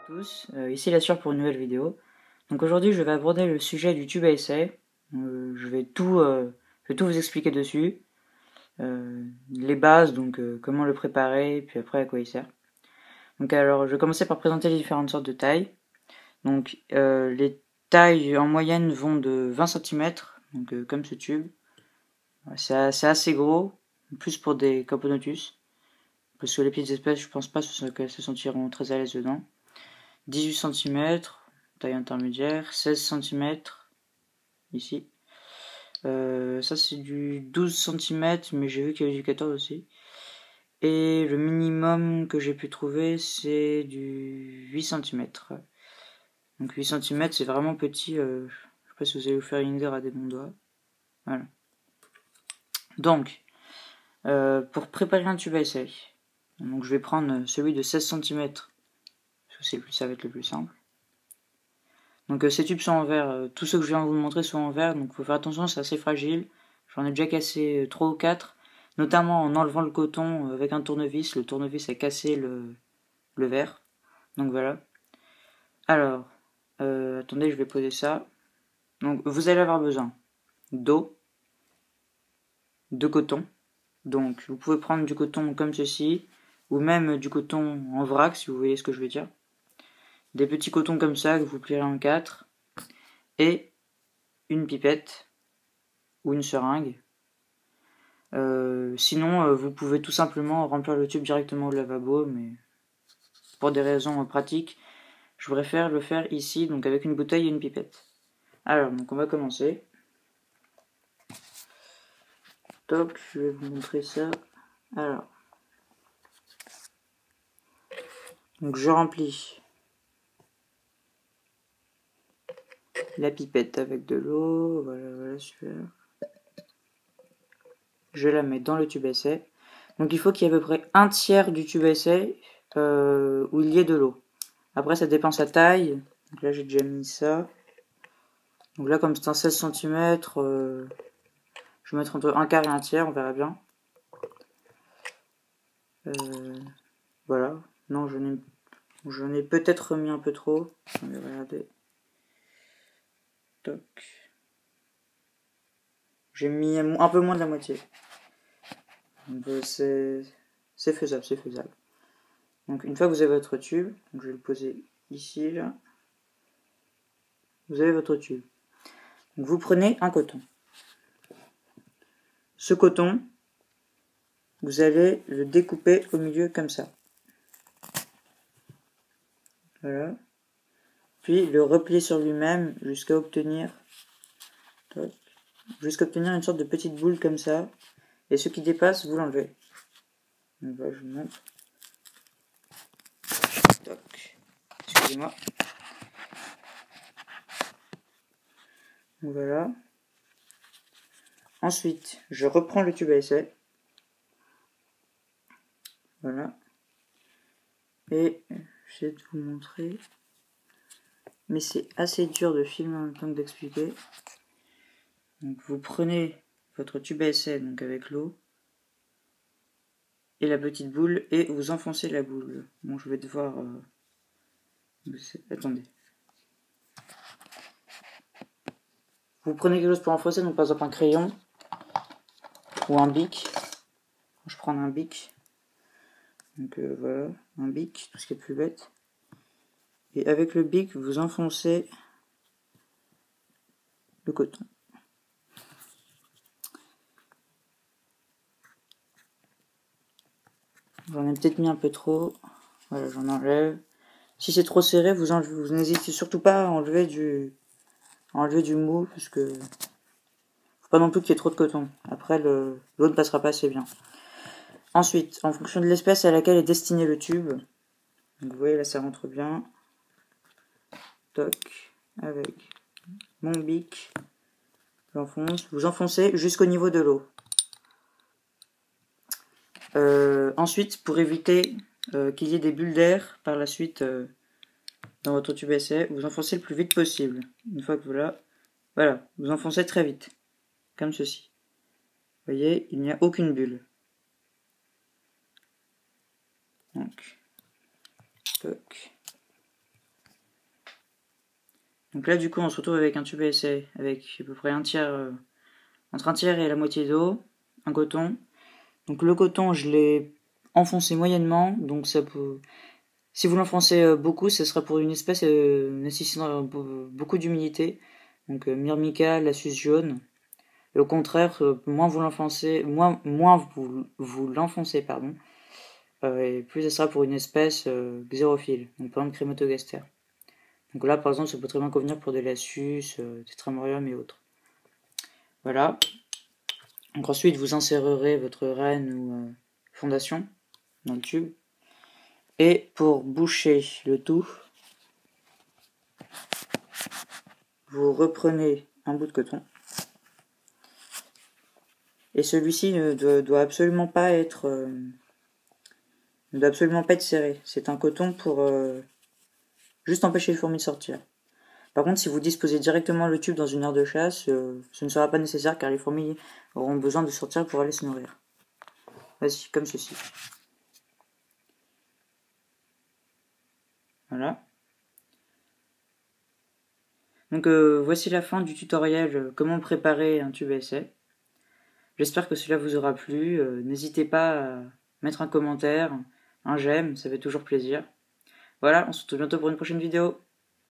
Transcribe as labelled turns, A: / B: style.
A: Tous, ici la Sueur pour une nouvelle vidéo. Donc aujourd'hui je vais aborder le sujet du tube à essai. Je vais tout vous expliquer dessus. Les bases, donc comment le préparer, puis après à quoi il sert. Donc alors je vais commencer par présenter les différentes sortes de tailles. Donc les tailles en moyenne vont de 20 cm, donc comme ce tube. C'est assez gros, plus pour des Camponotus. Parce que les petites espèces, je pense pas qu'elles se sentiront très à l'aise dedans. 18 cm, taille intermédiaire, 16 cm, ici. Ça c'est du 12 cm, mais j'ai vu qu'il y avait du 14 aussi. Et le minimum que j'ai pu trouver, c'est du 8 cm. Donc 8 cm, c'est vraiment petit. Je sais pas si vous allez vous faire une idée à des bons doigts. Voilà. Donc, pour préparer un tube à essai, donc je vais prendre celui de 16 cm, parce que ça va être le plus simple. Donc ces tubes sont en verre, tous ceux que je viens de vous montrer sont en verre, donc il faut faire attention, c'est assez fragile. J'en ai déjà cassé 3 ou 4, notamment en enlevant le coton avec un tournevis. Le tournevis a cassé le verre. Donc voilà. Alors, attendez, je vais poser ça. Donc vous allez avoir besoin d'eau, de coton. Donc vous pouvez prendre du coton comme ceci, ou même du coton en vrac si vous voyez ce que je veux dire. Des petits cotons comme ça que vous plierez en 4. Et une pipette ou une seringue. Sinon, vous pouvez tout simplement remplir le tube directement au lavabo, mais pour des raisons pratiques, je préfère le faire ici, donc avec une bouteille et une pipette. Alors, donc on va commencer. Top, je vais vous montrer ça. Alors, donc je remplis la pipette avec de l'eau. Voilà, super. Je la mets dans le tube à essai. Donc il faut qu'il y ait à peu près un tiers du tube à essai où il y ait de l'eau. Après, ça dépend sa taille. Donc là, j'ai déjà mis ça. Donc là, comme c'est un 16 cm, je vais mettre entre un quart et un tiers, on verra bien. Voilà. Non, j'en ai peut-être remis un peu trop. On va regarder. Toc. J'ai mis un peu moins de la moitié. C'est faisable, c'est faisable. Donc une fois que vous avez votre tube, donc je vais le poser ici, là. Vous avez votre tube. Donc vous prenez un coton. Ce coton, vous allez le découper au milieu comme ça. Voilà. Puis le replier sur lui-même jusqu'à obtenir une sorte de petite boule comme ça. Et ce qui dépasse, vous l'enlevez. Donc là, je vous montre. Toc. Excusez-moi. Voilà. Ensuite, je reprends le tube à essai. Voilà. Et j'essaie de vous montrer. Mais c'est assez dur de filmer en même temps que d'expliquer. Donc vous prenez votre tube à essai donc avec l'eau et la petite boule et vous enfoncez la boule. Bon, je vais devoir... Attendez. Vous prenez quelque chose pour enfoncer, donc par exemple un crayon ou un bic. Je prends un bic. Donc voilà, un bic, tout ce qui est plus bête. Et avec le bic, vous enfoncez le coton. J'en ai peut-être mis un peu trop. Voilà, j'en enlève. Si c'est trop serré, vous n'hésitez surtout pas à enlever du mou, parce que faut pas non plus qu'il y ait trop de coton. Après, l'eau ne passera pas assez bien. Ensuite, en fonction de l'espèce à laquelle est destiné le tube, donc vous voyez là ça rentre bien. Toc, avec mon bic, j'enfonce. Vous enfoncez jusqu'au niveau de l'eau. Ensuite, pour éviter qu'il y ait des bulles d'air par la suite dans votre tube à essai, vous enfoncez le plus vite possible. Une fois que voilà, vous enfoncez très vite, comme ceci. Vous voyez, il n'y a aucune bulle. Donc, toc. Donc là du coup on se retrouve avec un tube à essai avec à peu près entre un tiers et la moitié d'eau, un coton. Donc le coton je l'ai enfoncé moyennement, donc ça peut... Si vous l'enfoncez beaucoup, ce sera pour une espèce nécessitant beaucoup d'humidité, donc Myrmica, la suce jaune. Et au contraire, moins vous l'enfoncez, moins vous l'enfoncez, pardon, et plus ce sera pour une espèce xérophile, donc par exemple Crématogaster. Donc là, par exemple, ça peut très bien convenir pour des Lasius, Tetramorium et autres. Voilà. Donc ensuite, vous insérerez votre reine ou fondation dans le tube. Et pour boucher le tout, vous reprenez un bout de coton. Et celui-ci ne doit absolument pas être serré. C'est un coton pour juste empêcher les fourmis de sortir. Par contre, si vous disposez directement le tube dans une aire de chasse, ce ne sera pas nécessaire car les fourmis auront besoin de sortir pour aller se nourrir. Voici, comme ceci. Voilà. Donc voici la fin du tutoriel comment préparer un tube à essai. J'espère que cela vous aura plu. N'hésitez pas à mettre un commentaire, un j'aime, ça fait toujours plaisir. Voilà, on se retrouve bientôt pour une prochaine vidéo.